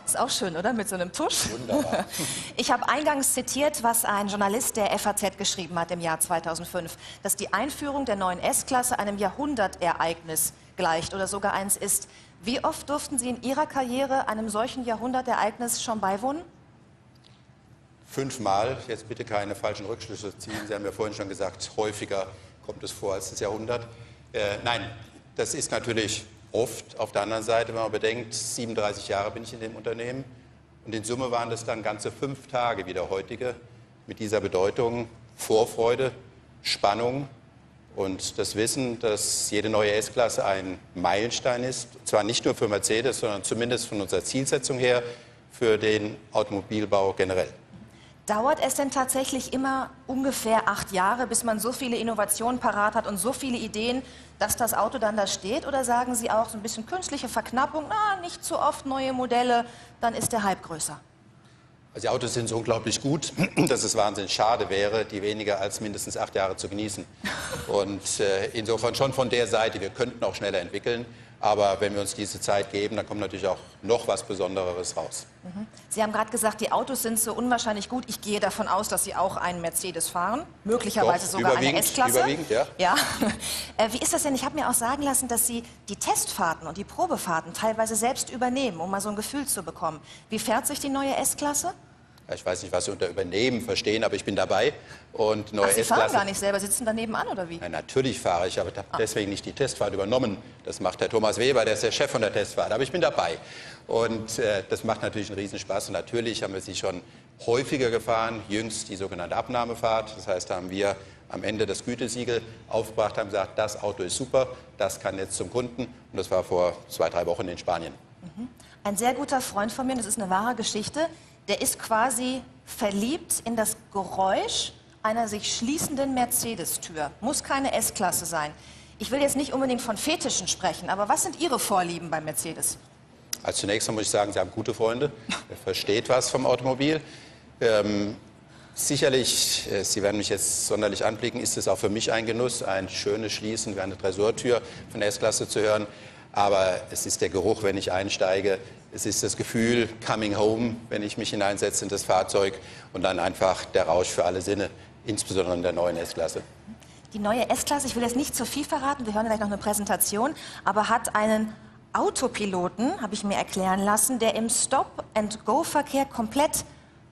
Ist auch schön, oder? Mit so einem Tusch. Wunderbar. Ich habe eingangs zitiert, was ein Journalist der FAZ geschrieben hat im Jahr 2005, dass die Einführung der neuen S-Klasse einem Jahrhundertereignis gleicht oder sogar eins ist. Wie oft durften Sie in Ihrer Karriere einem solchen Jahrhundertereignis schon beiwohnen? 5-mal. Jetzt bitte keine falschen Rückschlüsse ziehen. Sie haben ja vorhin schon gesagt, häufiger kommt es vor als das Jahrhundert. Nein, das ist natürlich oft. Auf der anderen Seite, wenn man bedenkt, 37 Jahre bin ich in dem Unternehmen und in Summe waren das dann ganze 5 Tage wie der heutige mit dieser Bedeutung Vorfreude, Spannung und das Wissen, dass jede neue S-Klasse ein Meilenstein ist. Und zwar nicht nur für Mercedes, sondern zumindest von unserer Zielsetzung her für den Automobilbau generell. Dauert es denn tatsächlich immer ungefähr 8 Jahre, bis man so viele Innovationen parat hat und so viele Ideen, dass das Auto dann da steht? Oder sagen Sie auch so ein bisschen künstliche Verknappung, na, nicht zu oft neue Modelle, dann ist der Hype größer? Also die Autos sind so unglaublich gut, dass es wahnsinnig schade wäre, die weniger als mindestens 8 Jahre zu genießen. Und insofern schon von der Seite, wir könnten auch schneller entwickeln. Aber wenn wir uns diese Zeit geben, dann kommt natürlich auch noch was Besonderes raus. Sie haben gerade gesagt, die Autos sind so unwahrscheinlich gut. Ich gehe davon aus, dass Sie auch einen Mercedes fahren, möglicherweise sogar eine S-Klasse. Überwiegend, ja. Ja. Wie ist das denn? Ich habe mir auch sagen lassen, dass Sie die Testfahrten und die Probefahrten teilweise selbst übernehmen, um mal so ein Gefühl zu bekommen. Wie fährt sich die neue S-Klasse? Ich weiß nicht, was Sie unter Übernehmen verstehen, aber ich bin dabei. Und neue Ach, Sie fahren gar nicht selber, sitzen daneben an, oder wie? Ja, natürlich fahre ich, aber ich habe deswegen nicht die Testfahrt übernommen. Das macht Herr Thomas Weber, der ist der Chef von der Testfahrt. Aber ich bin dabei. Und das macht natürlich einen Riesenspaß. Und natürlich haben wir sie schon häufiger gefahren. Jüngst die sogenannte Abnahmefahrt. Das heißt, da haben wir am Ende das Gütesiegel aufgebracht, haben gesagt, das Auto ist super, das kann jetzt zum Kunden. Und das war vor 2, 3 Wochen in Spanien. Ein sehr guter Freund von mir, das ist eine wahre Geschichte, der ist quasi verliebt in das Geräusch einer sich schließenden Mercedes-Tür. Muss keine S-Klasse sein. Ich will jetzt nicht unbedingt von Fetischen sprechen, aber was sind Ihre Vorlieben bei Mercedes? Also zunächst mal muss ich sagen, Sie haben gute Freunde. Er versteht was vom Automobil. Sicherlich, Sie werden mich jetzt sonderlich anblicken, ist es auch für mich ein Genuss, ein schönes Schließen wie eine Tresortür von der S-Klasse zu hören. Aber es ist der Geruch, wenn ich einsteige. Es ist das Gefühl, coming home, wenn ich mich hineinsetze in das Fahrzeug. Und dann einfach der Rausch für alle Sinne, insbesondere in der neuen S-Klasse. Die neue S-Klasse, ich will jetzt nicht zu viel verraten, wir hören gleich noch eine Präsentation, aber hat einen Autopiloten, habe ich mir erklären lassen, der im Stop-and-Go-Verkehr komplett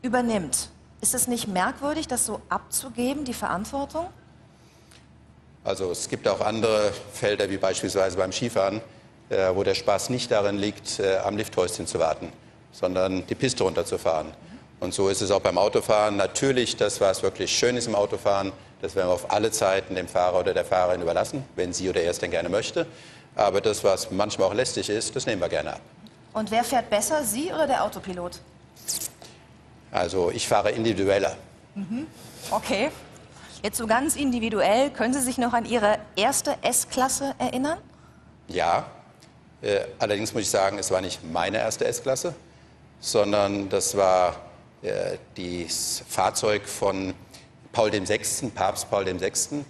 übernimmt. Ist es nicht merkwürdig, das so abzugeben, die Verantwortung? Also es gibt auch andere Felder, wie beispielsweise beim Skifahren, wo der Spaß nicht darin liegt, am Lifthäuschen zu warten, sondern die Piste runterzufahren. Und so ist es auch beim Autofahren. Natürlich, das, was wirklich schön ist im Autofahren, das werden wir auf alle Zeiten dem Fahrer oder der Fahrerin überlassen, wenn sie oder er es denn gerne möchte. Aber das, was manchmal auch lästig ist, das nehmen wir gerne ab. Und wer fährt besser, Sie oder der Autopilot? Also ich fahre individueller. Okay. Jetzt so ganz individuell, können Sie sich noch an Ihre erste S-Klasse erinnern? Ja, allerdings muss ich sagen, es war nicht meine erste S-Klasse, sondern das war das Fahrzeug von Paul VI., Papst Paul VI.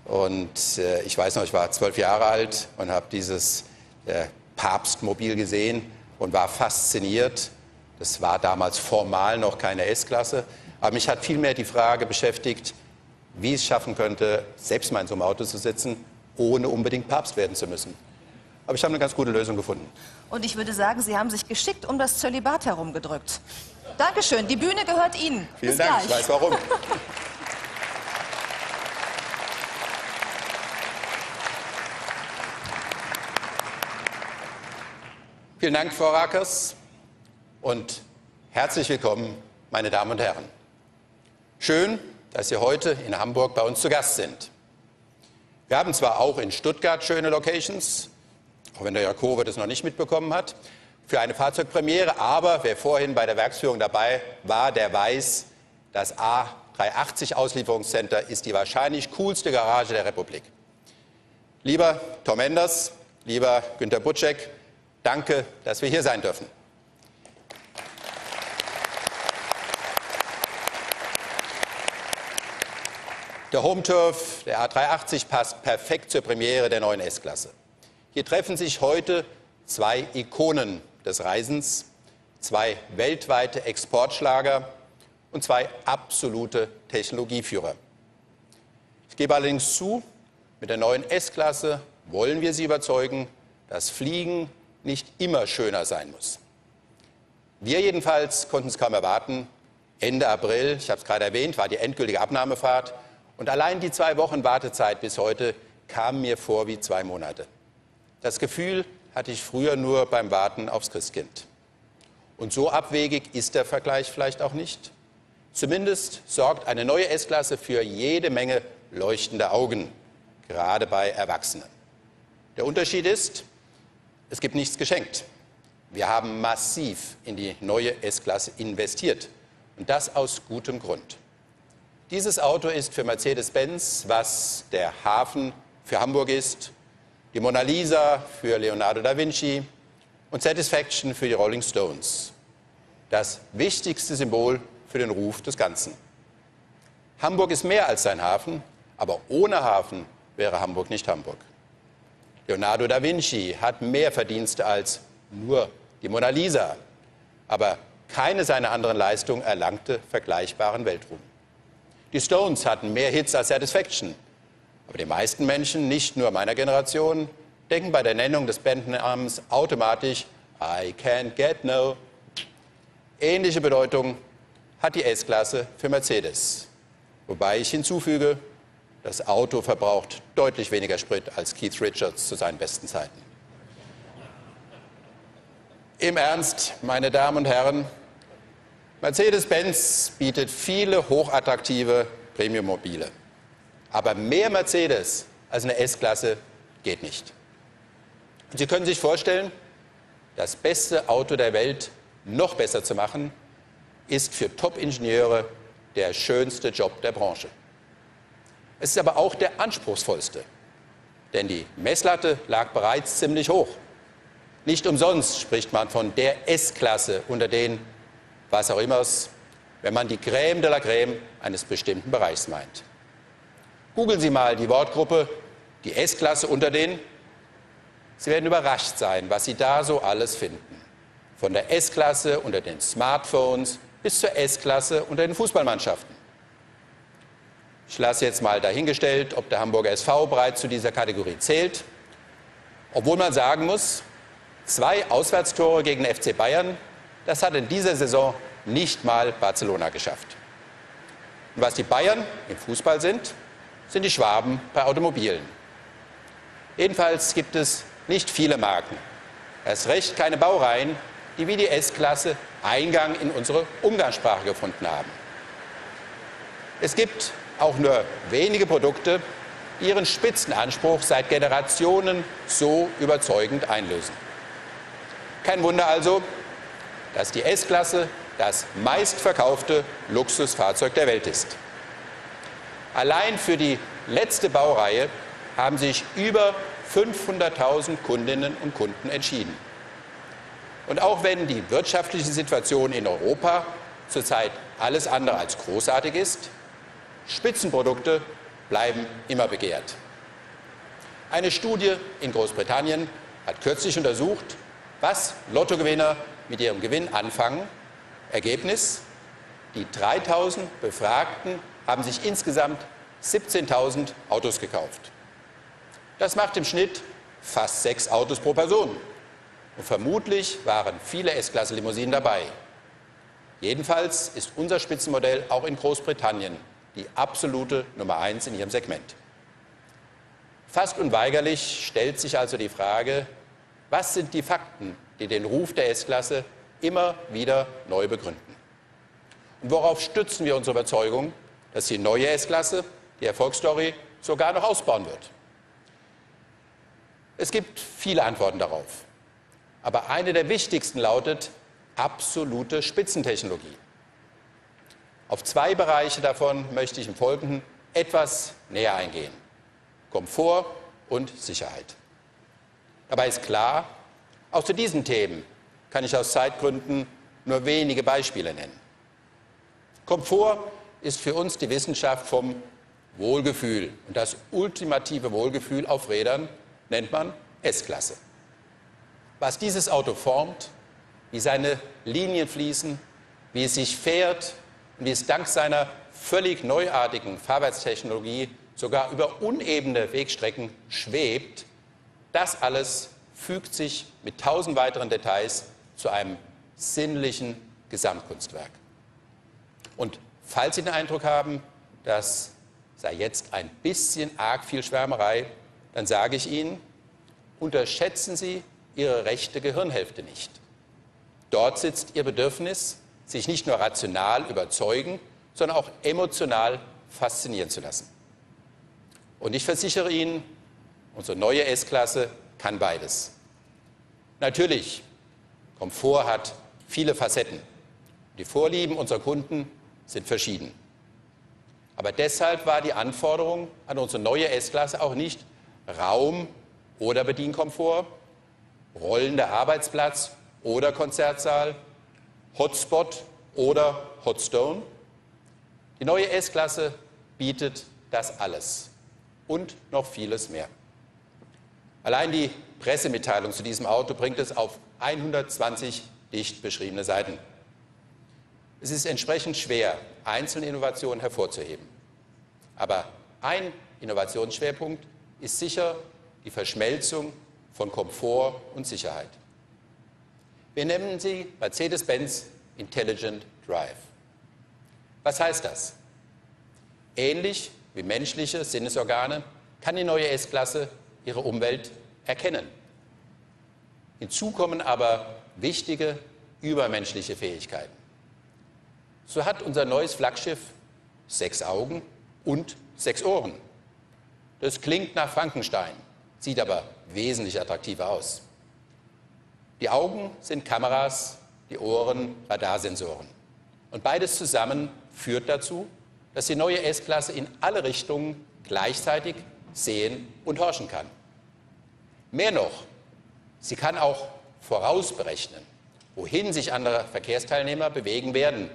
Und ich weiß noch, ich war 12 Jahre alt und habe dieses Papstmobil gesehen und war fasziniert. Das war damals formal noch keine S-Klasse, aber mich hat vielmehr die Frage beschäftigt, wie ich es schaffen könnte, selbst mal in so einem Auto zu sitzen, ohne unbedingt Papst werden zu müssen. Aber ich habe eine ganz gute Lösung gefunden. Und ich würde sagen, Sie haben sich geschickt um das Zölibat herumgedrückt. Dankeschön, die Bühne gehört Ihnen. Vielen Bis Dank, gleich. ich weiß warum. Vielen Dank, Frau Rakers, und herzlich willkommen, meine Damen und Herren. Schön, dass Sie heute in Hamburg bei uns zu Gast sind. Wir haben zwar auch in Stuttgart schöne Locations, auch wenn der Jakob das noch nicht mitbekommen hat, für eine Fahrzeugpremiere, aber wer vorhin bei der Werksführung dabei war, der weiß, das A380 Auslieferungscenter ist die wahrscheinlich coolste Garage der Republik. Lieber Tom Enders, lieber Günter Butschek, danke, dass wir hier sein dürfen. Der Home-Turf, der A380, passt perfekt zur Premiere der neuen S-Klasse. Hier treffen sich heute zwei Ikonen des Reisens, 2 weltweite Exportschlager und 2 absolute Technologieführer. Ich gebe allerdings zu, mit der neuen S-Klasse wollen wir Sie überzeugen, dass Fliegen nicht immer schöner sein muss. Wir jedenfalls konnten es kaum erwarten. Ende April, ich habe es gerade erwähnt, war die endgültige Abnahmefahrt. Und allein die 2 Wochen Wartezeit bis heute kamen mir vor wie 2 Monate. Das Gefühl hatte ich früher nur beim Warten aufs Christkind. Und so abwegig ist der Vergleich vielleicht auch nicht. Zumindest sorgt eine neue S-Klasse für jede Menge leuchtende Augen, gerade bei Erwachsenen. Der Unterschied ist, es gibt nichts geschenkt. Wir haben massiv in die neue S-Klasse investiert. Und das aus gutem Grund. Dieses Auto ist für Mercedes-Benz, was der Hafen für Hamburg ist, die Mona Lisa für Leonardo da Vinci und Satisfaction für die Rolling Stones. Das wichtigste Symbol für den Ruf des Ganzen. Hamburg ist mehr als sein Hafen, aber ohne Hafen wäre Hamburg nicht Hamburg. Leonardo da Vinci hat mehr Verdienste als nur die Mona Lisa, aber keine seiner anderen Leistungen erlangte vergleichbaren Weltruhm. Die Stones hatten mehr Hits als Satisfaction, aber die meisten Menschen, nicht nur meiner Generation, denken bei der Nennung des Bandnamens automatisch I can't get no. Ähnliche Bedeutung hat die S-Klasse für Mercedes, wobei ich hinzufüge, das Auto verbraucht deutlich weniger Sprit als Keith Richards zu seinen besten Zeiten. Im Ernst, meine Damen und Herren, Mercedes-Benz bietet viele hochattraktive Premiummobile. Aber mehr Mercedes als eine S-Klasse geht nicht. Und Sie können sich vorstellen, das beste Auto der Welt noch besser zu machen, ist für Top-Ingenieure der schönste Job der Branche. Es ist aber auch der anspruchsvollste, denn die Messlatte lag bereits ziemlich hoch. Nicht umsonst spricht man von der S-Klasse unter den, was auch immer, wenn man die Crème de la Crème eines bestimmten Bereichs meint. Googeln Sie mal die Wortgruppe, die S-Klasse unter den. Sie werden überrascht sein, was Sie da so alles finden. Von der S-Klasse unter den Smartphones bis zur S-Klasse unter den Fußballmannschaften. Ich lasse jetzt mal dahingestellt, ob der Hamburger SV bereits zu dieser Kategorie zählt. Obwohl man sagen muss, 2 Auswärtstore gegen den FC Bayern, das hat in dieser Saison nicht mal Barcelona geschafft. Und was die Bayern im Fußball sind, sind die Schwaben bei Automobilen. Jedenfalls gibt es nicht viele Marken, erst recht keine Baureihen, die wie die S-Klasse Eingang in unsere Umgangssprache gefunden haben. Es gibt auch nur wenige Produkte, die ihren Spitzenanspruch seit Generationen so überzeugend einlösen. Kein Wunder also, dass die S-Klasse das meistverkaufte Luxusfahrzeug der Welt ist. Allein für die letzte Baureihe haben sich über 500.000 Kundinnen und Kunden entschieden. Und auch wenn die wirtschaftliche Situation in Europa zurzeit alles andere als großartig ist, Spitzenprodukte bleiben immer begehrt. Eine Studie in Großbritannien hat kürzlich untersucht, was Lottogewinner mit ihrem Gewinn anfangen. Ergebnis: Die 3.000 Befragten haben sich insgesamt 17.000 Autos gekauft. Das macht im Schnitt fast 6 Autos pro Person. Und vermutlich waren viele S-Klasse-Limousinen dabei. Jedenfalls ist unser Spitzenmodell auch in Großbritannien die absolute Nummer 1 in ihrem Segment. Fast unweigerlich stellt sich also die Frage, was sind die Fakten, die den Ruf der S-Klasse immer wieder neu begründen? Und worauf stützen wir unsere Überzeugung, dass die neue S-Klasse die Erfolgsstory sogar noch ausbauen wird? Es gibt viele Antworten darauf. Aber eine der wichtigsten lautet absolute Spitzentechnologie. Auf 2 Bereiche davon möchte ich im Folgenden etwas näher eingehen: Komfort und Sicherheit. Dabei ist klar, auch zu diesen Themen kann ich aus Zeitgründen nur wenige Beispiele nennen. Komfort ist für uns die Wissenschaft vom Wohlgefühl. Und das ultimative Wohlgefühl auf Rädern nennt man S-Klasse. Was dieses Auto formt, wie seine Linien fließen, wie es sich fährt und wie es dank seiner völlig neuartigen Fahrwerkstechnologie sogar über unebene Wegstrecken schwebt, das alles fügt sich mit 1000 weiteren Details zu einem sinnlichen Gesamtkunstwerk. Und falls Sie den Eindruck haben, das sei jetzt ein bisschen arg viel Schwärmerei, dann sage ich Ihnen, unterschätzen Sie Ihre rechte Gehirnhälfte nicht. Dort sitzt Ihr Bedürfnis, sich nicht nur rational überzeugen, sondern auch emotional faszinieren zu lassen. Und ich versichere Ihnen, unsere neue S-Klasse kann beides. Natürlich, Komfort hat viele Facetten. Die Vorlieben unserer Kunden sind verschieden. Aber deshalb war die Anforderung an unsere neue S-Klasse auch nicht Raum oder Bedienkomfort, rollender Arbeitsplatz oder Konzertsaal, Hotspot oder Hotstone. Die neue S-Klasse bietet das alles und noch vieles mehr. Allein die Pressemitteilung zu diesem Auto bringt es auf 120 dicht beschriebene Seiten. Es ist entsprechend schwer, einzelne Innovationen hervorzuheben. Aber ein Innovationsschwerpunkt ist sicher die Verschmelzung von Komfort und Sicherheit. Wir nennen sie Mercedes-Benz Intelligent Drive. Was heißt das? Ähnlich wie menschliche Sinnesorgane kann die neue S-Klasse ihre Umwelt erkennen. Hinzu kommen aber wichtige übermenschliche Fähigkeiten. So hat unser neues Flaggschiff 6 Augen und 6 Ohren. Das klingt nach Frankenstein, sieht aber wesentlich attraktiver aus. Die Augen sind Kameras, die Ohren Radarsensoren. Und beides zusammen führt dazu, dass die neue S-Klasse in alle Richtungen gleichzeitig sehen und horchen kann. Mehr noch, sie kann auch vorausberechnen, wohin sich andere Verkehrsteilnehmer bewegen werden.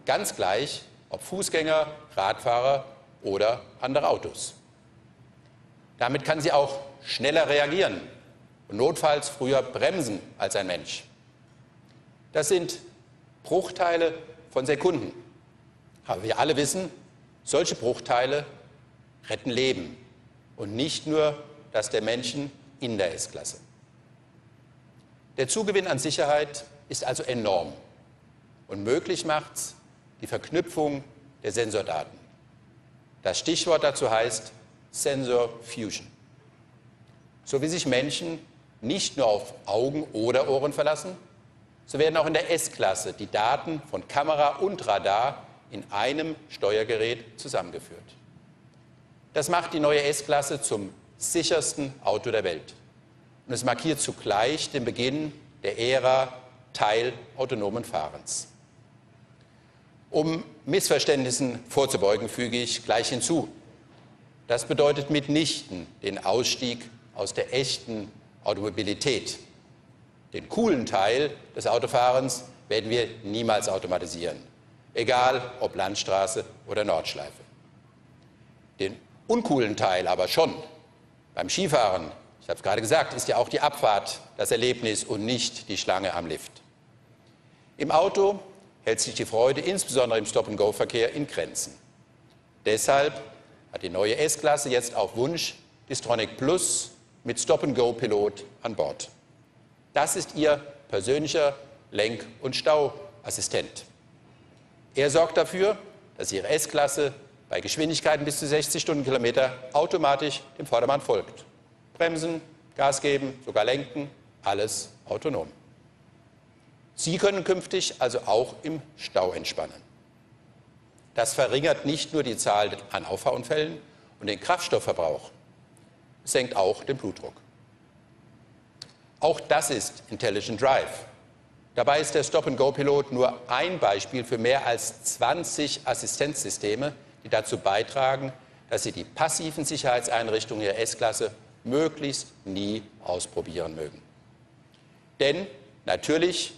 Ganz gleich, ob Fußgänger, Radfahrer oder andere Autos. Damit kann sie auch schneller reagieren und notfalls früher bremsen als ein Mensch. Das sind Bruchteile von Sekunden. Aber wir alle wissen, solche Bruchteile retten Leben und nicht nur das der Menschen in der S-Klasse. Der Zugewinn an Sicherheit ist also enorm und möglich macht's die Verknüpfung der Sensordaten. Das Stichwort dazu heißt Sensor Fusion. So wie sich Menschen nicht nur auf Augen oder Ohren verlassen, so werden auch in der S-Klasse die Daten von Kamera und Radar in einem Steuergerät zusammengeführt. Das macht die neue S-Klasse zum sichersten Auto der Welt. Und es markiert zugleich den Beginn der Ära teilautonomen Fahrens. Um Missverständnissen vorzubeugen, füge ich gleich hinzu. Das bedeutet mitnichten den Ausstieg aus der echten Automobilität. Den coolen Teil des Autofahrens werden wir niemals automatisieren, egal ob Landstraße oder Nordschleife. Den uncoolen Teil aber schon. Beim Skifahren, ich habe es gerade gesagt, ist ja auch die Abfahrt das Erlebnis und nicht die Schlange am Lift. Im Auto hält sich die Freude insbesondere im Stop-and-Go-Verkehr in Grenzen. Deshalb hat die neue S-Klasse jetzt auf Wunsch Distronic Plus mit Stop-and-Go-Pilot an Bord. Das ist Ihr persönlicher Lenk- und Stauassistent. Er sorgt dafür, dass Ihre S-Klasse bei Geschwindigkeiten bis zu 60 Stundenkilometer automatisch dem Vordermann folgt. Bremsen, Gas geben, sogar lenken, alles autonom. Sie können künftig also auch im Stau entspannen. Das verringert nicht nur die Zahl an Auffahrunfällen und den Kraftstoffverbrauch, es senkt auch den Blutdruck. Auch das ist Intelligent Drive. Dabei ist der Stop-and-Go-Pilot nur ein Beispiel für mehr als 20 Assistenzsysteme, die dazu beitragen, dass Sie die passiven Sicherheitseinrichtungen Ihrer S-Klasse möglichst nie ausprobieren mögen. Denn natürlich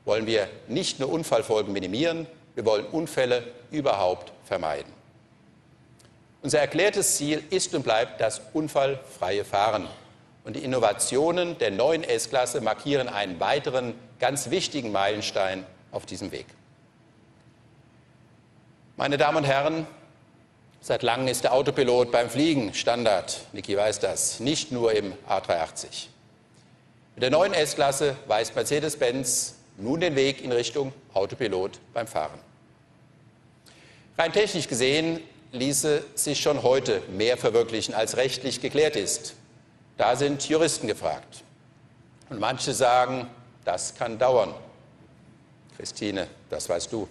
wollen wir nicht nur Unfallfolgen minimieren, wir wollen Unfälle überhaupt vermeiden. Unser erklärtes Ziel ist und bleibt das unfallfreie Fahren. Und die Innovationen der neuen S-Klasse markieren einen weiteren ganz wichtigen Meilenstein auf diesem Weg. Meine Damen und Herren, seit langem ist der Autopilot beim Fliegen Standard. Niki weiß das, nicht nur im A380. Mit der neuen S-Klasse weist Mercedes-Benz nun den Weg in Richtung Autopilot beim Fahren. Rein technisch gesehen ließe sich schon heute mehr verwirklichen, als rechtlich geklärt ist. Da sind Juristen gefragt. Und manche sagen, das kann dauern. Christine, das weißt du.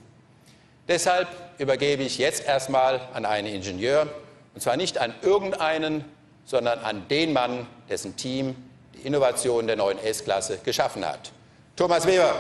Deshalb übergebe ich jetzt erstmal an einen Ingenieur, und zwar nicht an irgendeinen, sondern an den Mann, dessen Team die Innovation der neuen S-Klasse geschaffen hat. Thomas Weber.